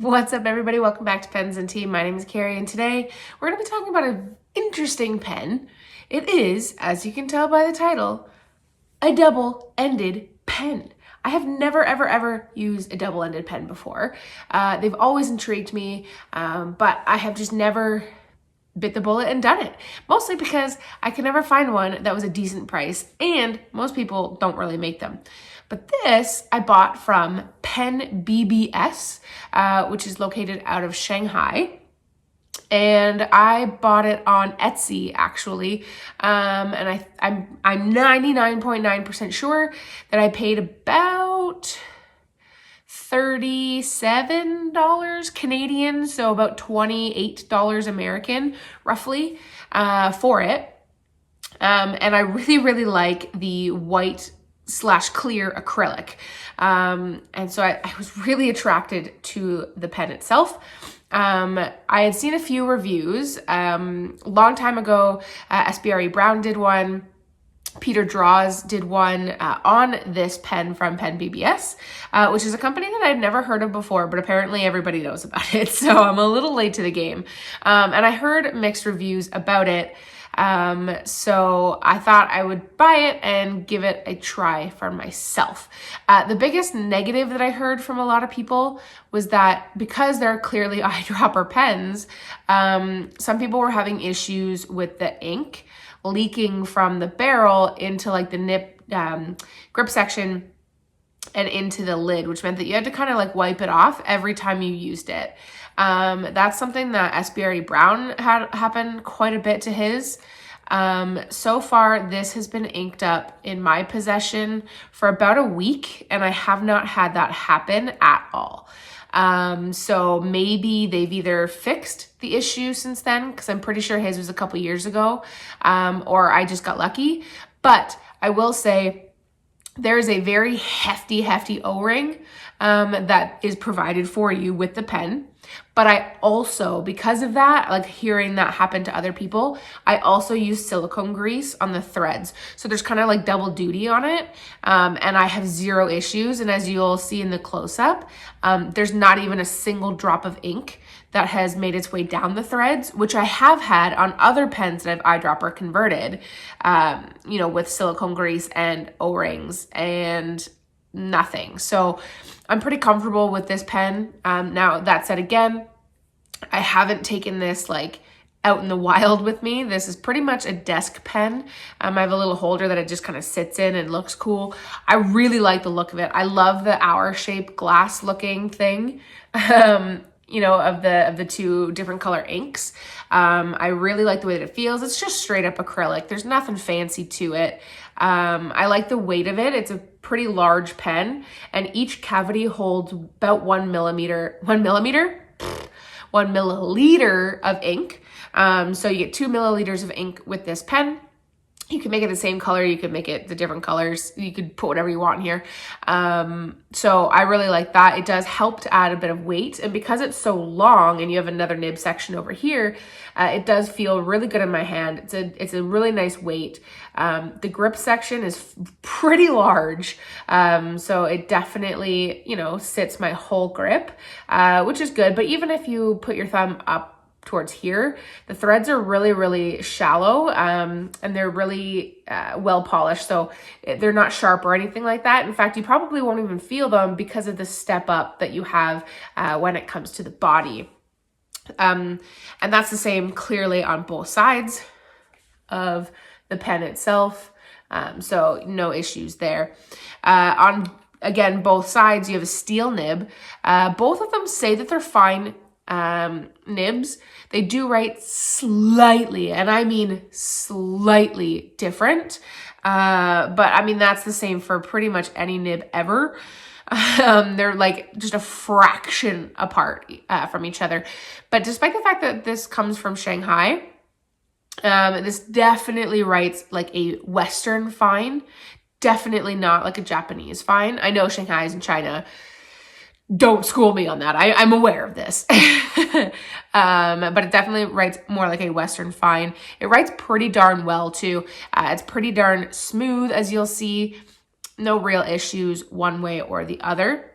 What's up, everybody? Welcome back to Pens and Tea. My name is Carrie, and today we're going to be talking about an interesting pen. It is, as you can tell by the title, a double-ended pen. I have never, ever used a double-ended pen before. They've always intrigued me, but I have just never bit the bullet and done it. Mostly because I could never find one that was a decent price, and most people don't really make them. But this I bought from Pen BBS, which is located out of Shanghai. And I bought it on Etsy, actually. And I'm 99.9% sure that I paid about $37 Canadian, so about $28 American, roughly, for it. And I really like the white / clear acrylic. And so I was really attracted to the pen itself. I had seen a few reviews. Long time ago, SBRE Brown did one. Peter Draws did one on this pen from Pen BBS, which is a company that I'd never heard of before, but apparently everybody knows about it. So I'm a little late to the game. And I heard mixed reviews about it. So I thought I would buy it and give it a try for myself. The biggest negative that I heard from a lot of people was that because they're clearly eyedropper pens, some people were having issues with the ink leaking from the barrel into like the nib grip section and into the lid, which meant that you had to kind of like wipe it off every time you used it. That's something that SBRE Brown had happen quite a bit to his. So far, this has been inked up in my possession for about a week, and I have not had that happen at all. So maybe they've either fixed the issue since then, because I'm pretty sure his was a couple years ago, or I just got lucky. But I will say there is a very hefty O-ring that is provided for you with the pen. But I also, because of that, like hearing that happen to other people, I also use silicone grease on the threads. So there's kind of like double duty on it. And I have zero issues. And as you'll see in the close-up, there's not even a single drop of ink that has made its way down the threads, which I have had on other pens that I've eyedropper converted, with silicone grease and O-rings and nothing. So I'm pretty comfortable with this pen. Now that said, again, I haven't taken this like out in the wild with me. This is pretty much a desk pen. I have a little holder that it just kind of sits in and looks cool. I really like the look of it. I love the hour-shaped glass looking thing. Of the two different color inks. I really like the way that it feels. It's just straight up acrylic. There's nothing fancy to it. I like the weight of it. It's a pretty large pen, and each cavity holds about 1 milliliter of ink. So you get 2 milliliters of ink with this pen. You can make it the same color. You could make it the different colors. You could put whatever you want in here. So I really like that. It does help to add a bit of weight. And because it's so long and you have another nib section over here, it does feel really good in my hand. It's a really nice weight. The grip section is pretty large. So it definitely, sits my whole grip, which is good. But even if you put your thumb up towards here, the threads are really shallow, and they're really well polished, so they're not sharp or anything like that. In fact, you probably won't even feel them because of the step up that you have when it comes to the body. And that's the same clearly on both sides of the pen itself, so no issues there. On, again, both sides, you have a steel nib. Both of them say that they're fine nibs. They do write slightly, and I mean slightly different. But I mean, that's the same for pretty much any nib ever. They're like just a fraction apart from each other. But despite the fact that this comes from Shanghai, this definitely writes like a Western fine, definitely not like a Japanese fine. I know Shanghai is in China. Don't school me on that. I'm aware of this. But it definitely writes more like a Western fine. It writes pretty darn well too. It's pretty darn smooth, as you'll see. No real issues one way or the other.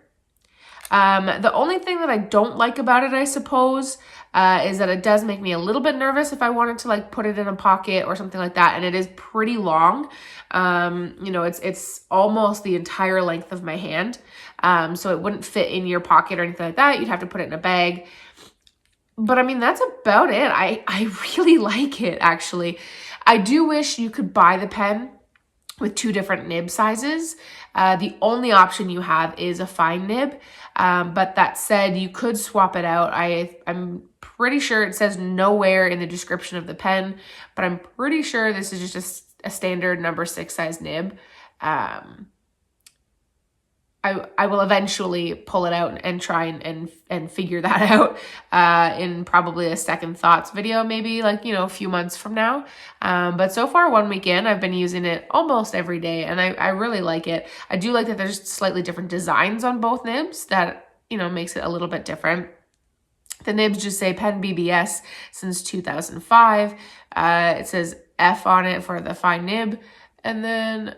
The only thing that I don't like about it, I suppose, is that it does make me a little bit nervous if I wanted to like put it in a pocket or something like that. And it is pretty long. You know, it's almost the entire length of my hand. So it wouldn't fit in your pocket or anything like that. You'd have to put it in a bag. But I mean, that's about it. I really like it, actually. I do wish you could buy the pen with 2 different nib sizes. The only option you have is a fine nib. But that said, you could swap it out. I'm pretty sure it says nowhere in the description of the pen, but I'm pretty sure this is just a standard number 6 size nib. I will eventually pull it out and try and figure that out in probably a second thoughts video, maybe like, you know, a few months from now. But so far 1 week in, I've been using it almost every day, and I really like it. I do like that there's slightly different designs on both nibs that, you know, makes it a little bit different. The nibs just say pen BBS since 2005. It says F on it for the fine nib, and then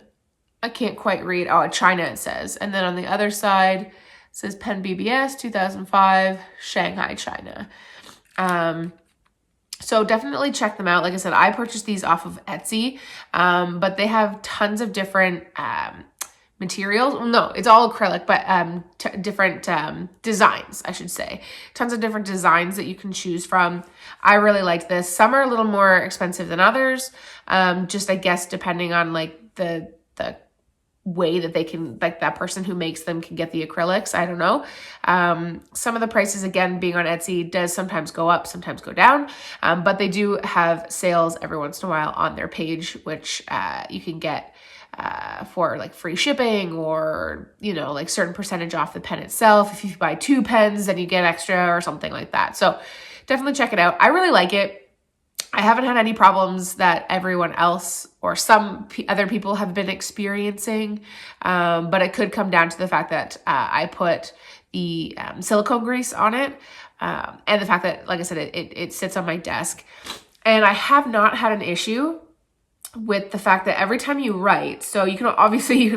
I can't quite read. Oh, China it says. And then on the other side, it says pen BBS 2005, Shanghai, China. So definitely check them out. Like I said, I purchased these off of Etsy, but they have tons of different materials. Well, no, it's all acrylic, but different designs, I should say. Tons of different designs that you can choose from. I really like this. Some are a little more expensive than others, just I guess depending on like the way that they can, like that person who makes them can get the acrylics. I don't know. Some of the prices, again, being on Etsy, does sometimes go up, sometimes go down, but they do have sales every once in a while on their page, which you can get for like free shipping, or, you know, like certain percentage off the pen itself. If you buy 2 pens, then you get extra or something like that. So definitely check it out. I really like it. I haven't had any problems that everyone else or some other people have been experiencing, but it could come down to the fact that I put the silicone grease on it, and the fact that, like I said, it sits on my desk. And I have not had an issue with the fact that every time you write, so you can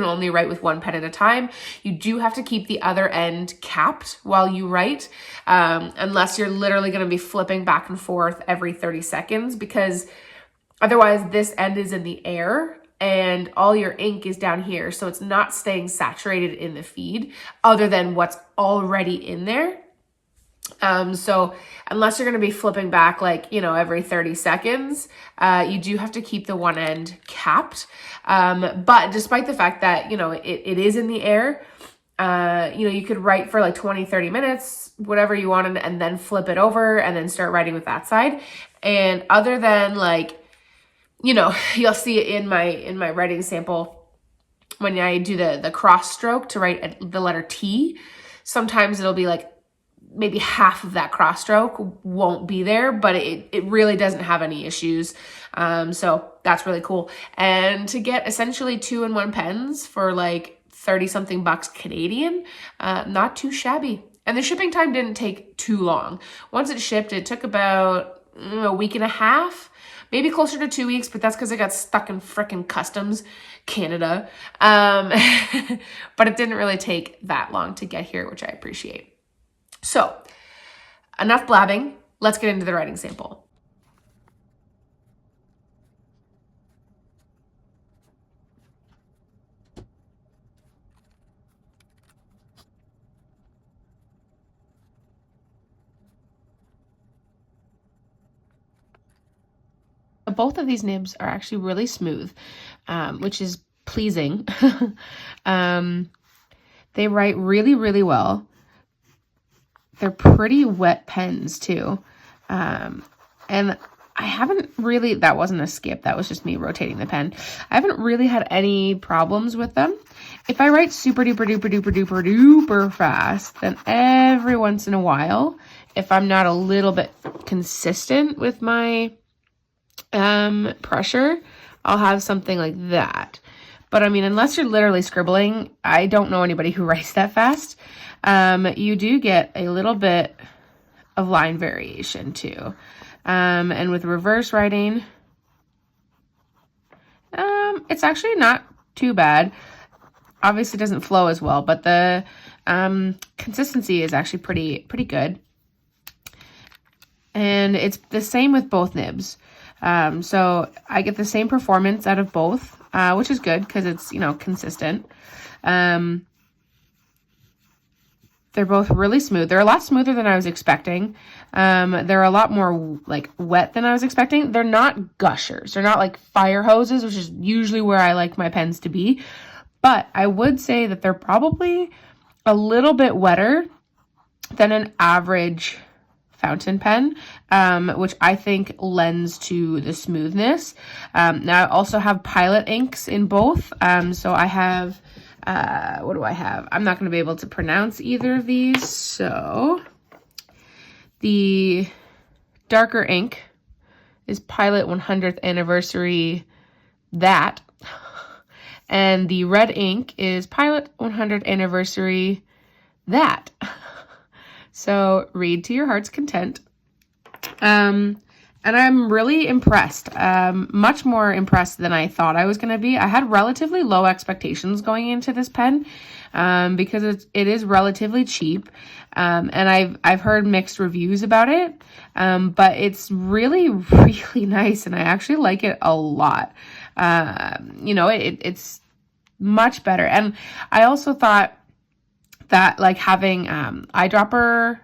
only write with 1 pen at a time. You do have to keep the other end capped while you write, unless you're literally going to be flipping back and forth every 30 seconds, because otherwise this end is in the air and all your ink is down here. So it's not staying saturated in the feed other than what's already in there. So unless you're going to be flipping back, like, you know, every 30 seconds, you do have to keep the one end capped. But despite the fact that, you know, it is in the air, you know, you could write for like 20, 30 minutes, whatever you wanted, and then flip it over and then start writing with that side. And other than like, you know, you'll see it in my writing sample when I do the cross stroke to write the letter T. Sometimes it'll be like maybe half of that cross stroke won't be there, but it really doesn't have any issues. So that's really cool. And to get essentially 2-in-1 pens for like 30 something bucks Canadian, not too shabby. And the shipping time didn't take too long. Once it shipped, it took about a week and a half, maybe closer to 2 weeks, but that's because I got stuck in frickin' customs, Canada. But it didn't really take that long to get here, which I appreciate. So, enough blabbing. Let's get into the writing sample. Both of these nibs are actually really smooth, which is pleasing. They write really, really well. They're pretty wet pens too. And I haven't really, that wasn't a skip, that was just me rotating the pen. I haven't really had any problems with them. If I write super duper duper duper duper duper fast, then every once in a while, if I'm not a little bit consistent with my pressure, I'll have something like that. But I mean, unless you're literally scribbling, I don't know anybody who writes that fast. You do get a little bit of line variation too. And with reverse writing, it's actually not too bad. Obviously it doesn't flow as well, but the consistency is actually pretty good. And it's the same with both nibs. So I get the same performance out of both, which is good because it's, consistent. They're both really smooth. They're a lot smoother than I was expecting. They're a lot more like wet than I was expecting. They're not gushers. They're not like fire hoses, which is usually where I like my pens to be. But I would say that they're probably a little bit wetter than an average fountain pen, which I think lends to the smoothness. Now I also have Pilot inks in both. So I have, what do I have? I'm not going to be able to pronounce either of these. So the darker ink is Pilot 100th Anniversary that. And the red ink is Pilot 100th Anniversary that. So read to your heart's content. And I'm really impressed, much more impressed than I thought I was going to be. I had relatively low expectations going into this pen, because it is relatively cheap. And I've heard mixed reviews about it. But it's really, really nice. And I actually like it a lot. It's much better. And I also thought that like having eyedropper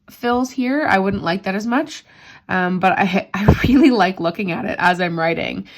fills here, I wouldn't like that as much. But I really like looking at it as I'm writing.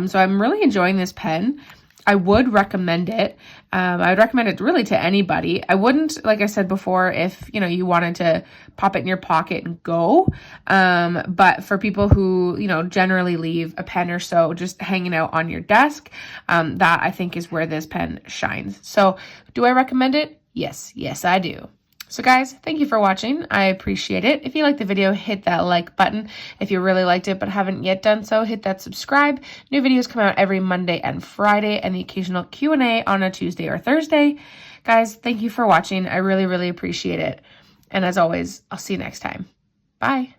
So I'm really enjoying this pen. I would recommend it. I would recommend it really to anybody. I wouldn't, like I said before, if you wanted to pop it in your pocket and go. But for people who generally leave a pen or so just hanging out on your desk, that I think is where this pen shines. So do I recommend it? Yes, I do. So guys, thank you for watching. I appreciate it. If you liked the video, hit that like button. If you really liked it but haven't yet done so, hit that subscribe. New videos come out every Monday and Friday, and the occasional Q&A on a Tuesday or Thursday. Guys, thank you for watching. I really, really appreciate it. And as always, I'll see you next time. Bye.